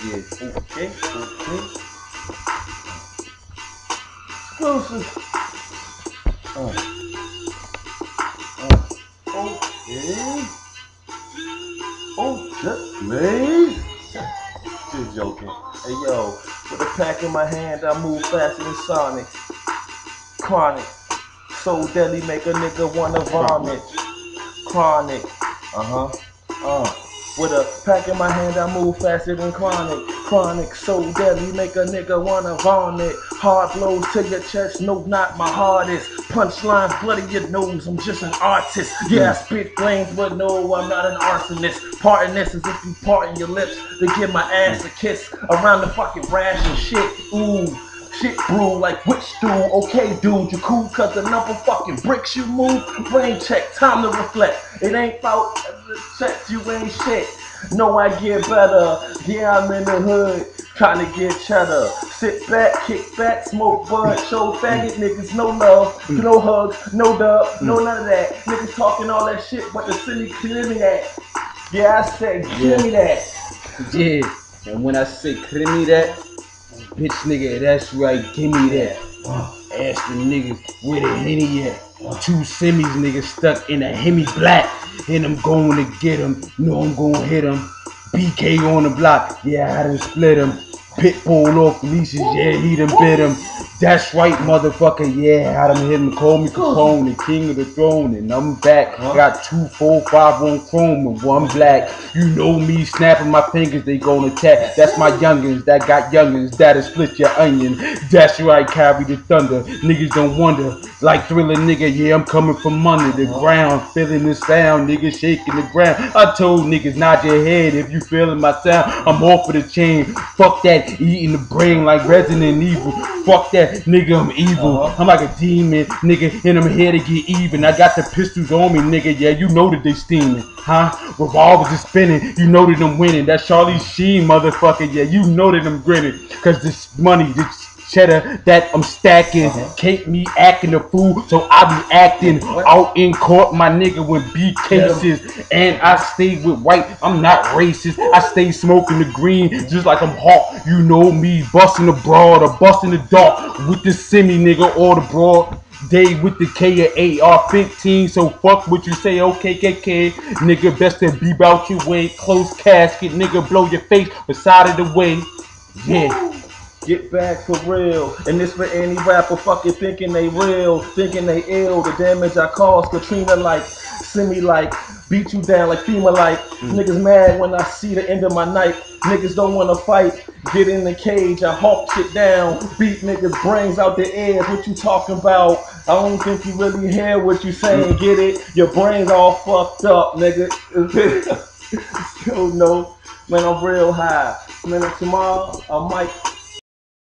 Yeah, okay, okay. Exclusive. Okay. Oh, just please. Just joking. Hey yo, with a pack in my hand, I move faster than Sonic. Chronic. So deadly, make a nigga wanna vomit. Chronic. Uh-huh. With a pack in my hand, I move faster than Chronic. Chronic, so deadly, make a nigga wanna vomit. Hard blows to your chest, no, not my hardest. Punchlines, bloody your nose, I'm just an artist. Yeah, I spit flames, but no, I'm not an arsonist. Parting this as if you parting your lips to give my ass a kiss around the fucking rash and shit. Ooh. Shit brew like witch stew. Okay, dude, you cool cause the number fucking bricks you move. Brain check, time to reflect. It ain't about check, you ain't shit. No, I get better. Yeah, I'm in the hood, trying to get cheddar. Sit back, kick back, smoke bud, show faggot niggas no love, no hugs, no dub, no none of that. Niggas talking all that shit, but the city clear me that. Yeah, I said, give me that. Yeah, and when I say clear me that, bitch nigga, that's right, give me that. Ask the niggas where the Henny at. Two semis niggas stuck in a Hemi black. And I'm going to get him. No, I'm going to hit him. BK on the block. Yeah, I done split him. Pitbull off leashes. Yeah, he done bit him. That's right, motherfucker. Yeah, I done hit him. Call me Capone, the king of the throne. And I'm back. Got 2, 4, 5 on chrome and 1 black. You know me snapping my fingers, they gon' attack. That's my youngins that got youngins that'll split your onion. That's right, carry the thunder. Niggas don't wonder. Like Thriller nigga, yeah, I'm coming from under the ground. Feeling the sound, niggas shaking the ground. I told niggas, nod your head if you feeling my sound. I'm off of the chain. Fuck that, eating the brain like Resident Evil. Fuck that, nigga, I'm evil. I'm like a demon, nigga, and I'm here to get even. I got the pistols on me, nigga, yeah, you know that they steaming. Huh? Revolvers is spinning, you know that I'm winning. That's Charlie Sheen, motherfucker, yeah, you know that I'm grinning. Cause this money, this cheddar that I'm stacking, can't me acting a fool, so I be acting out in court, my nigga, with beat cases. And I stay with white, I'm not racist. I stay smoking the green, just like I'm hot. You know me, busting the broad or busting the dark with the semi nigga or the broad. Day with the K or AR-15, so fuck what you say, okay, KK. Nigga, best to be out your way. Close casket, nigga, blow your face beside of the way. Yeah. Get back for real, and this for any rapper fucking thinking they real, thinking they ill. The damage I caused, Katrina like, semi like, beat you down like FEMA like. Niggas mad when I see the end of my night. Niggas don't wanna fight, get in the cage, I hawk shit down, beat niggas brains out their ears. What you talking about? I don't think you really hear what you saying. Get it? Your brains all fucked up, nigga. Still no, man, I'm real high. Man, tomorrow I might